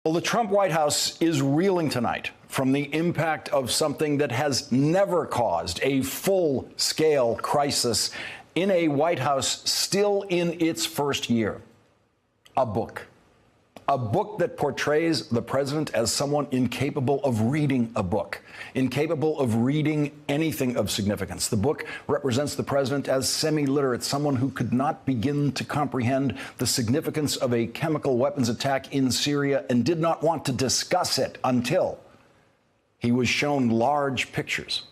Well, the Trump White House is reeling tonight from the impact of something that has never caused a full-scale crisis in a White House still in its first year. A book. A book that portrays the president as someone incapable of reading a book, incapable of reading anything of significance. The book represents the president as semi-literate, someone who could not begin to comprehend the significance of a chemical weapons attack in Syria and did not want to discuss it until he was shown large pictures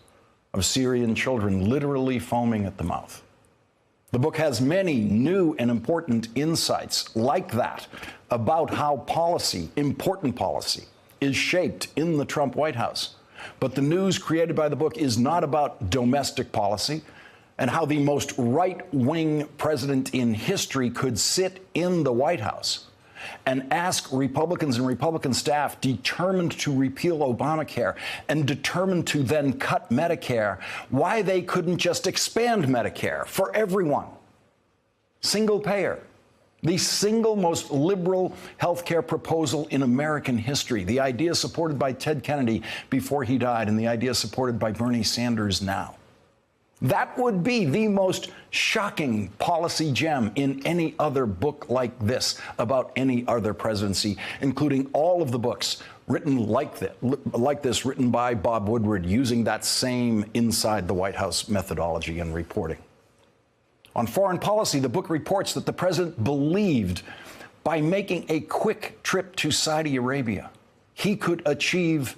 of Syrian children literally foaming at the mouth. The book has many new and important insights like that about how policy, important policy, is shaped in the Trump White House. But the news created by the book is not about domestic policy and how the most right-wing president in history could sit in the White House and ask Republicans and Republican staff determined to repeal Obamacare and determined to then cut Medicare why they couldn't just expand Medicare for everyone. Single payer. The single most liberal health care proposal in American history. The idea supported by Ted Kennedy before he died and the idea supported by Bernie Sanders now. That would be the most shocking policy gem in any other book like this about any other presidency, including all of the books written like this, written by Bob Woodward, using that same inside the White House methodology and reporting. On foreign policy, the book reports that the president believed by making a quick trip to Saudi Arabia, he could achieve,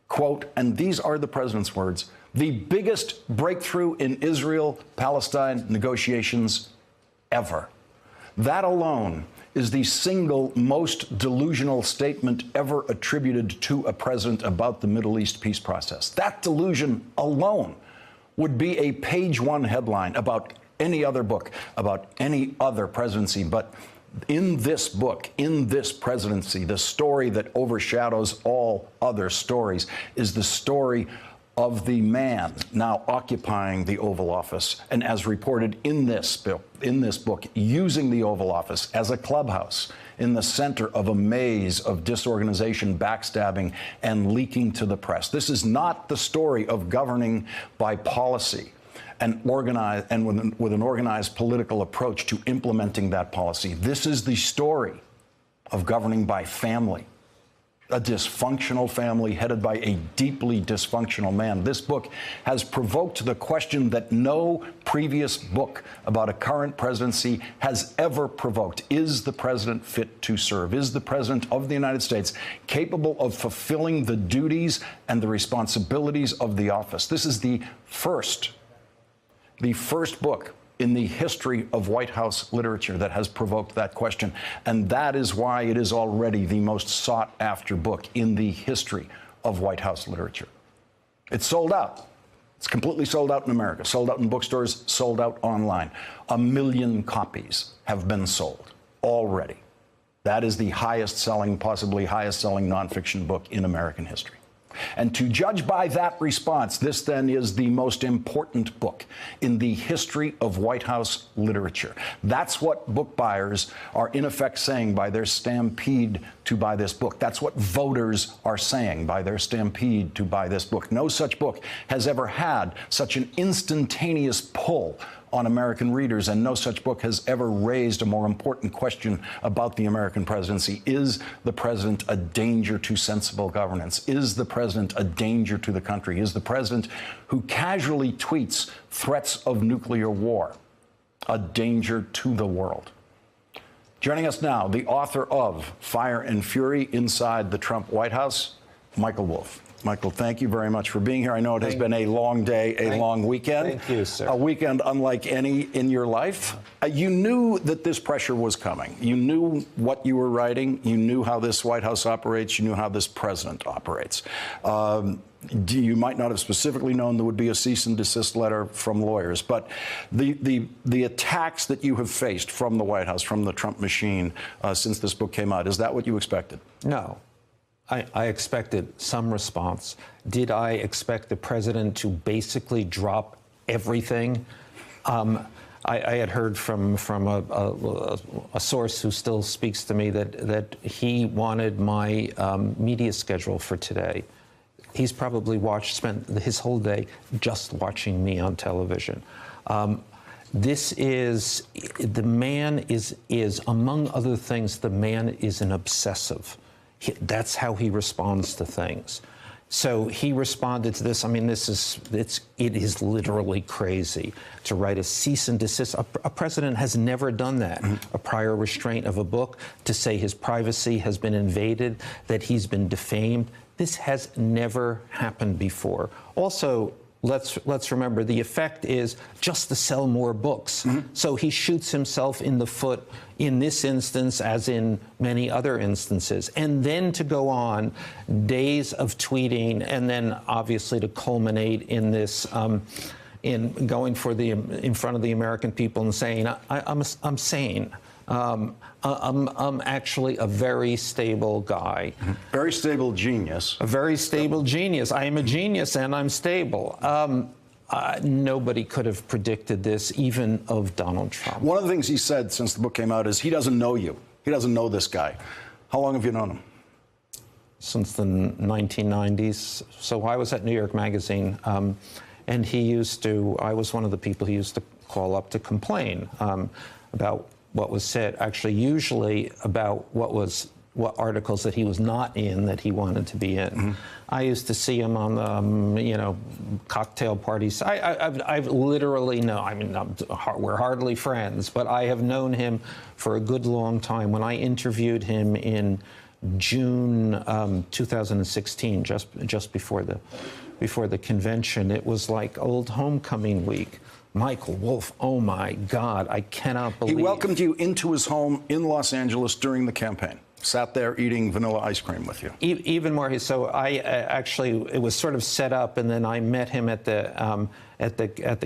quote, and these are the president's words, the biggest breakthrough in Israel-Palestine negotiations ever. That alone is the single most delusional statement ever attributed to a president about the Middle East peace process. That delusion alone would be a page-one headline about any other book, about any other presidency. But in this book, in this presidency, the story that overshadows all other stories is the story of the man now occupying the Oval Office, and as reported in this book, using the Oval Office as a clubhouse in the center of a maze of disorganization, backstabbing, and leaking to the press. This is not the story of governing by policy and with an organized political approach to implementing that policy. This is the story of governing by family. A dysfunctional family headed by a deeply dysfunctional man. This book has provoked the question that no previous book about a current presidency has ever provoked. Is the president fit to serve? Is the president of the United States capable of fulfilling the duties and the responsibilities of the office? This is the first book in the history of White House literature that has provoked that question. And that is why it is already the most sought-after book in the history of White House literature. It's sold out. It's completely sold out in America, sold out in bookstores, sold out online. 1 million copies have been sold already. That is the highest-selling, possibly highest-selling nonfiction book in American history. And to judge by that response, this then is the most important book in the history of White House literature. That's what book buyers are in effect saying by their stampede to buy this book. That's what voters are saying by their stampede to buy this book. No such book has ever had such an instantaneous pull on American readers, and no such book has ever raised a more important question about the American presidency. Is the president a danger to sensible governance? Is the president a danger to the country? Is the president who casually tweets threats of nuclear war a danger to the world? Joining us now, the author of Fire and Fury Inside the Trump White House, Michael Wolff. Michael, thank you very much for being here. I know it has been a long day, a long weekend. Thank you, sir. A weekend unlike any in your life. You knew that this pressure was coming. You knew what you were writing. You knew how this White House operates. You knew how this president operates. You might not have specifically known there would be a cease and desist letter from lawyers, but the attacks that you have faced from the White House, from the Trump machine, since this book came out, is that what you expected? No. I expected some response. Did I expect the president to basically drop everything? I had heard from a source who still speaks to me that he wanted my media schedule for today. He's probably spent his whole day just watching me on television. The man is, among other things, the man is an obsessive. That's how he responds to things. So he responded to this. I mean, it is literally crazy to write a cease and desist. A president has never done that. A prior restraint of a book, to say his privacy has been invaded, that he's been defamed. This has never happened before. Also, let's remember, the effect is just to sell more books. So he shoots himself in the foot in this instance, as in many other instances, and then to go on days of tweeting, and then obviously to culminate in this, in going in front of the American people and saying, I'm sane. I'm actually a very stable guy. Very stable genius. A very stable genius. I am a genius and I'm stable. Nobody could have predicted this, even of Donald Trump. One of the things he said since the book came out is he doesn't know you. He doesn't know this guy. How long have you known him? Since the 1990s. So I was at New York Magazine, and I was one of the people he used to call up to complain about what was said, actually usually about what articles that he was not in that he wanted to be in. I used to see him on the, cocktail parties. I've literally known, I mean, we're hardly friends, but I have known him for a good long time. When I interviewed him in June 2016, just before the convention, it was like old homecoming week. Michael Wolff, oh my God, I cannot believe. He welcomed you into his home in Los Angeles during the campaign. Sat there eating vanilla ice cream with you. Even more. So I actually, it was sort of set up, and then I met him at the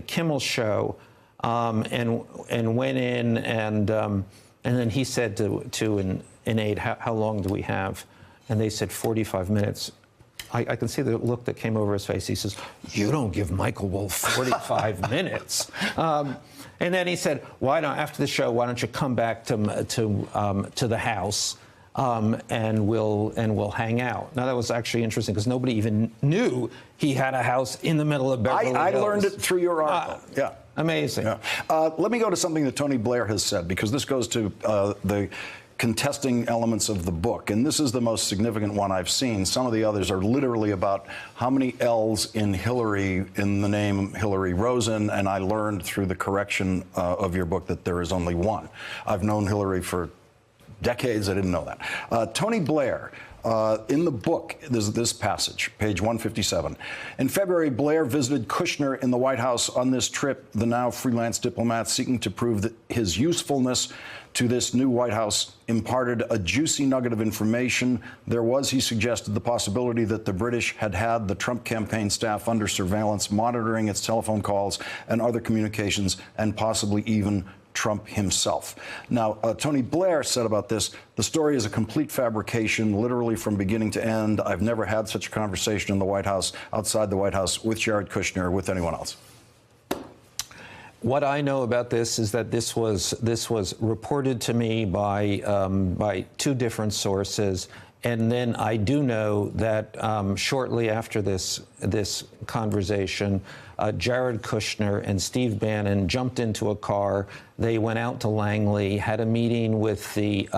Kimmel show, and went in, and then he said to an aide, how long do we have? And they said 45 minutes. I can see the look that came over his face. He says, "You don't give Michael Wolff 45 minutes." And then he said, after the show, why don't you come back to the house, and we'll hang out. Now, that was actually interesting because nobody even knew he had a house in the middle of Beverly Hills. I learned it through your article. Yeah. Amazing. Yeah. Let me go to something that Tony Blair has said, because this goes to the contesting elements of the book, and this is the most significant one I've seen. Some of the others are literally about how many L's in Hillary, in the name Hillary Rosen, and I learned through the correction of your book that there is only one. I've known Hillary for decades. I didn't know that. Tony Blair, in the book, there's this passage, page 157. In February, Blair visited Kushner in the White House. On this trip, the now freelance diplomat, seeking to prove that his usefulness to this new White House, imparted a juicy nugget of information. There was, he suggested, the possibility that the British had the Trump campaign staff under surveillance, monitoring its telephone calls and other communications, and possibly even Trump himself. Now, Tony Blair said about this, the story is a complete fabrication, literally from beginning to end. I've never had such a conversation in the White House, outside the White House, with Jared Kushner or with anyone else. What I know about this is that this was reported to me by two different sources, and then I do know that shortly after this conversation, Jared Kushner and Steve Bannon jumped into a car. They went out to Langley, had a meeting with the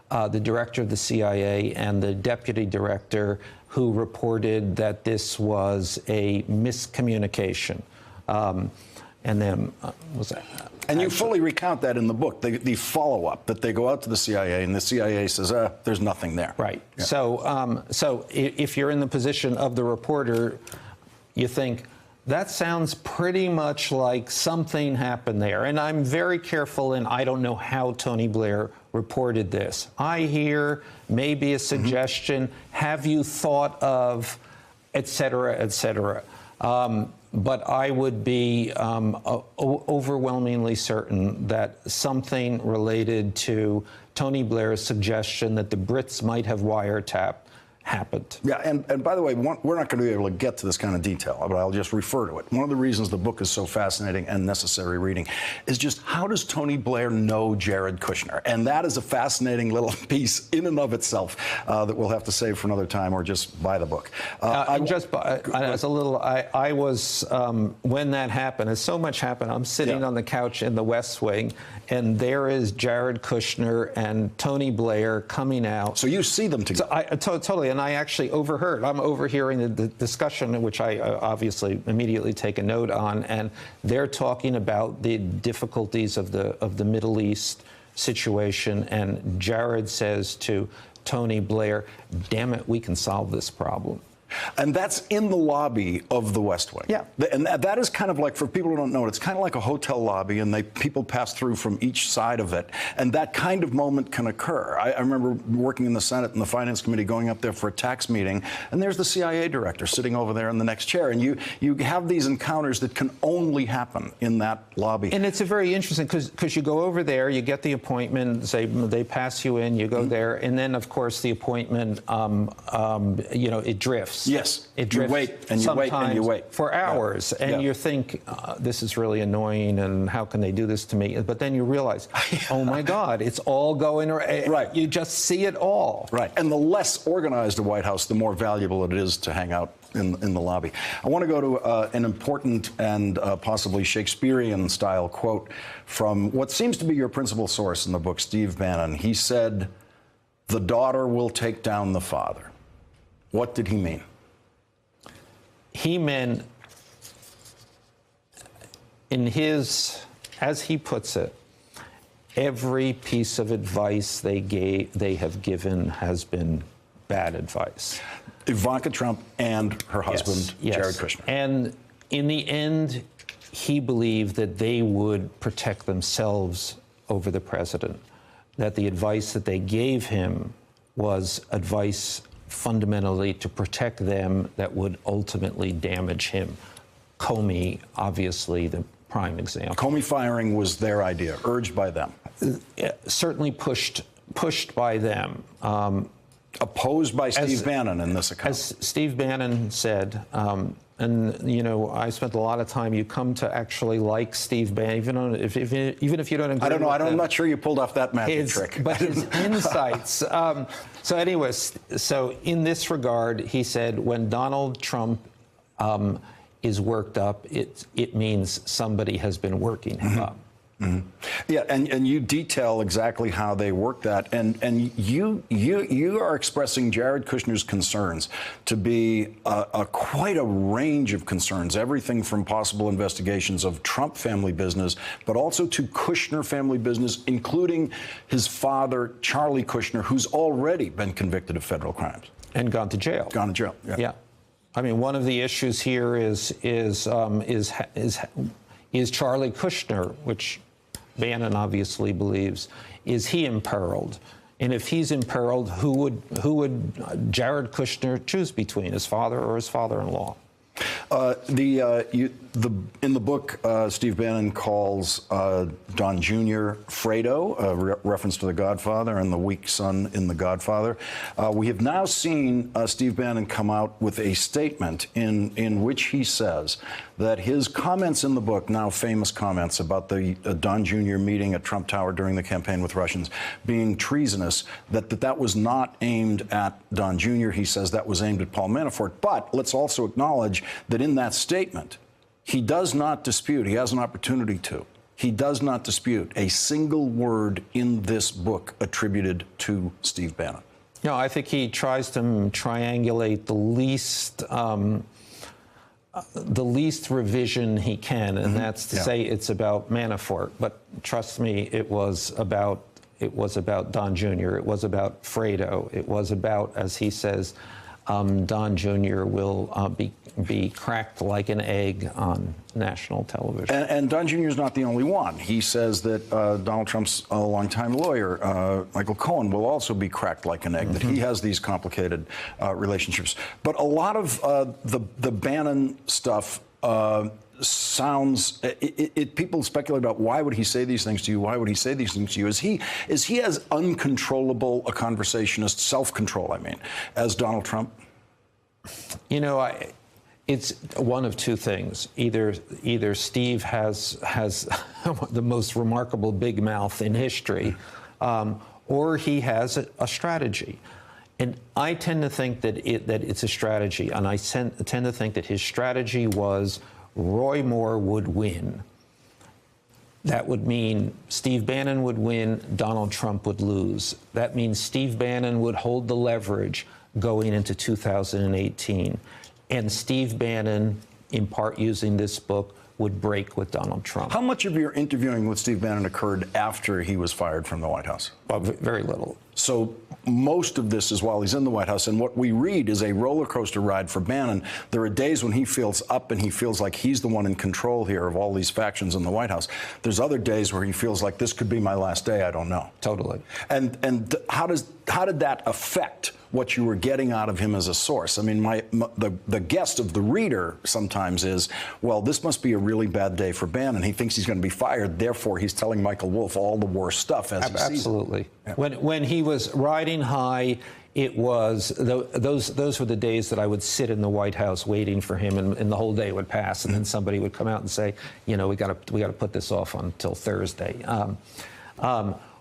director of the CIA and the deputy director, who reported that this was a miscommunication. And then and you fully recount that in the book, the follow-up, that they go out to the CIA and the CIA says, there's nothing there. Right. Yeah. So if you're in the position of the reporter, you think, that sounds pretty much like something happened there. And I'm very careful, and I don't know how Tony Blair reported this. I hear maybe a suggestion, have you thought of, et cetera, et cetera. But I would be overwhelmingly certain that something related to Tony Blair's suggestion that the Brits might have wiretapped happened. Yeah, and by the way, we're not going to be able to get to this kind of detail, but I'll just refer to it. One of the reasons the book is so fascinating and necessary reading is just how does Tony Blair know Jared Kushner? And that is a fascinating little piece in and of itself that we'll have to save for another time or just buy the book. As a little, I was, when that happened, as so much happened, I'm sitting on the couch in the West Wing, and there is Jared Kushner and Tony Blair coming out. So you see them together? So totally, and I actually overheard. I'm overhearing the discussion, which I obviously immediately take a note on, and they're talking about the difficulties of the Middle East situation, and Jared says to Tony Blair, "Damn it, we can solve this problem." And that's in the lobby of the West Wing. Yeah. And that is kind of like, for people who don't know it, it's kind of like a hotel lobby, and people pass through from each side of it. And that kind of moment can occur. I remember working in the Senate and the Finance Committee, going up there for a tax meeting, and there's the CIA director sitting over there in the next chair. And you have these encounters that can only happen in that lobby. And it's a very interesting, because you go over there, you get the appointment, say they pass you in, you go there, and then, of course, the appointment, it drifts. Yes. It drifts. You wait, and you wait, and you wait. For hours. Yeah. And you think, this is really annoying, and how can they do this to me? But then you realize, oh, my God, it's all going right. You just see it all. Right. And the less organized the White House, the more valuable it is to hang out in the lobby. I want to go to an important and possibly Shakespearean-style quote from what seems to be your principal source in the book, Steve Bannon. He said, "The daughter will take down the father." What did he mean? He meant, as he puts it, every piece of advice they have given has been bad advice. Ivanka Trump and her husband, yes. Jared Kushner. And in the end, he believed that they would protect themselves over the president, that the advice that they gave him was advice fundamentally to protect them that would ultimately damage him. Comey, obviously, the prime example. Comey firing was their idea, urged by them. Certainly pushed by them. Opposed by Steve Bannon in this account. As Steve Bannon said, and I spent a lot of time. You come to actually like Steve Bannon, even if you don't agree. I don't know. With I'm not sure you pulled off that magic trick. But his insights. So, anyways, so in this regard, he said, when Donald Trump is worked up, it means somebody has been working him up. Mm-hmm. Yeah, and you detail exactly how they work that, and you are expressing Jared Kushner's concerns to be quite a range of concerns, everything from possible investigations of Trump family business, but also to Kushner family business, including his father, Charlie Kushner, who's already been convicted of federal crimes and gone to jail. Gone to jail. Yeah. I mean, one of the issues here is Charlie Kushner, which Bannon obviously believes, is he imperiled? And if he's imperiled, who would Jared Kushner choose between, his father or his father-in-law? In the book, Steve Bannon calls Don Jr. Fredo, a reference to The Godfather, and the weak son in The Godfather. We have now seen Steve Bannon come out with a statement in which he says that his comments in the book, now famous comments about the Don Jr. meeting at Trump Tower during the campaign with Russians being treasonous, that was not aimed at Don Jr. He says that was aimed at Paul Manafort. But let's also acknowledge that in that statement, he does not dispute, he has an opportunity to, he does not dispute a single word in this book attributed to Steve Bannon. No, I think he tries to triangulate the least revision he can, and that's to say it's about Manafort. But trust me, it was about Don Jr. It was about Fredo. It was about, as he says, Don Jr. will be cracked like an egg on national television. And Don Jr. is not the only one. He says that Donald Trump's longtime lawyer, Michael Cohen, will also be cracked like an egg, that he has these complicated relationships. But a lot of the Bannon stuff sounds, people speculate about why would he say these things to you? Why would he say these things to you? Is he as uncontrollable a conversationist, self-control, I mean, as Donald Trump? You know, it's one of two things. Either Steve has the most remarkable big mouth in history, or he has a strategy. And I tend to think that it's a strategy, and I tend to think that his strategy was Roy Moore would win. That would mean Steve Bannon would win, Donald Trump would lose. That means Steve Bannon would hold the leverage going into 2018. And Steve Bannon, in part using this book, would break with Donald Trump. How much of your interviewing with Steve Bannon occurred after he was fired from the White House? Well, very little. So most of this is while he's in the White House, and what we read is a roller coaster ride for Bannon. There are days when he feels up and he feels like he's the one in control here of all these factions in the White House. There's other days where he feels like this could be my last day, I don't know. Totally. And how did that affect what you were getting out of him as a source? I mean, the guest of the reader sometimes is, well, this must be a really bad day for Bannon. He thinks he's going to be fired, therefore he's telling Michael Wolff all the worst stuff as he sees it. Absolutely. Yeah. When he was riding high, it was those were the days that I would sit in the White House waiting for him, and the whole day would pass, and then somebody would come out and say, you know, we got to put this off until Thursday.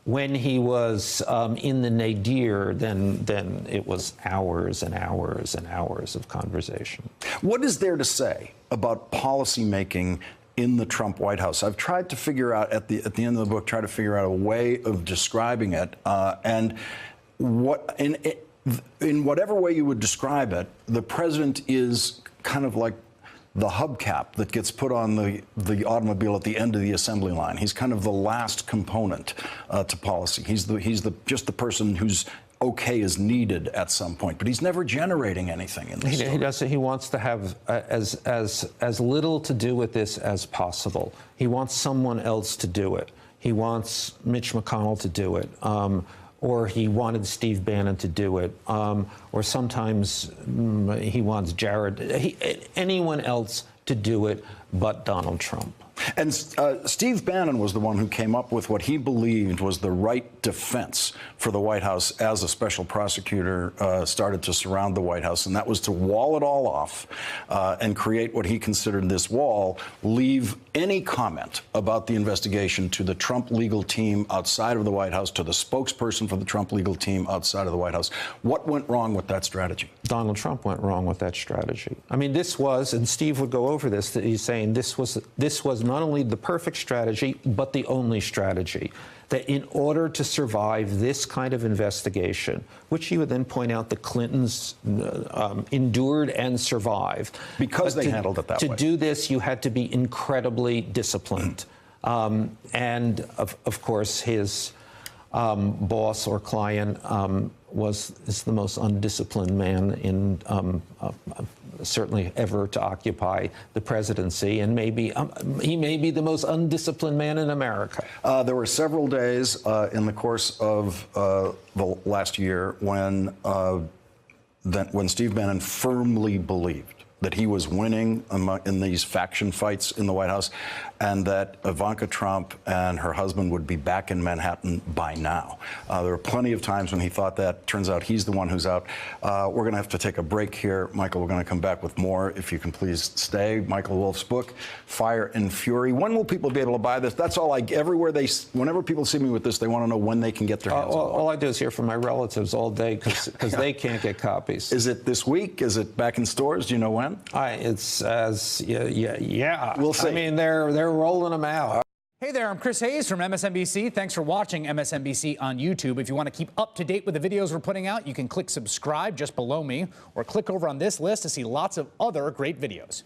When he was in the nadir, then it was hours and hours and hours of conversation. What is there to say about policy making in the Trump White House? I've tried to figure out at the end of the book, try to figure out a way of describing it, and what in whatever way you would describe it, the president is kind of like the hubcap that gets put on the automobile at the end of the assembly line. He's kind of the last component to policy. He's just the person whose okay is needed at some point, but he's never generating anything in this. He wants to have as little to do with this as possible. He wants someone else to do it. He wants Mitch McConnell to do it. Or he wanted Steve Bannon to do it, or sometimes he wants anyone else to do it but Donald Trump. And Steve Bannon was the one who came up with what he believed was the right defense for the White House as a special prosecutor started to surround the White House, and that was to wall it all off and create what he considered this wall, leave any comment about the investigation to the Trump legal team outside of the White House, to the spokesperson for the Trump legal team outside of the White House. What went wrong with that strategy? Donald Trump went wrong with that strategy. I mean, this was, and Steve would go over this, that he's saying this was not only the perfect strategy, but the only strategy. That in order to survive this kind of investigation, which he would then point out the Clintons endured and survived. Because they handled it that way. To do this, you had to be incredibly disciplined. And of course, his boss or client is the most undisciplined man in certainly ever to occupy the presidency, and maybe he may be the most undisciplined man in America. There were several days in the course of the last year when Steve Bannon firmly believed that he was winning in these faction fights in the White House, and that Ivanka Trump and her husband would be back in Manhattan by now. There were plenty of times when he thought that. Turns out he's the one who's out. We're going to have to take a break here. Michael, we're going to come back with more, if you can please stay. Michael Wolff's book, Fire and Fury. When will people be able to buy this? That's all whenever people see me with this, they want to know when they can get their hands on it. All I do is hear from my relatives all day because they can't get copies. Is it this week? Is it back in stores? Do you know when? Yeah. We'll see. I mean, they're rolling them out. Hey there, I'm Chris Hayes from MSNBC. Thanks for watching MSNBC on YouTube. If you want to keep up to date with the videos we're putting out, you can click subscribe just below me, or click over on this list to see lots of other great videos.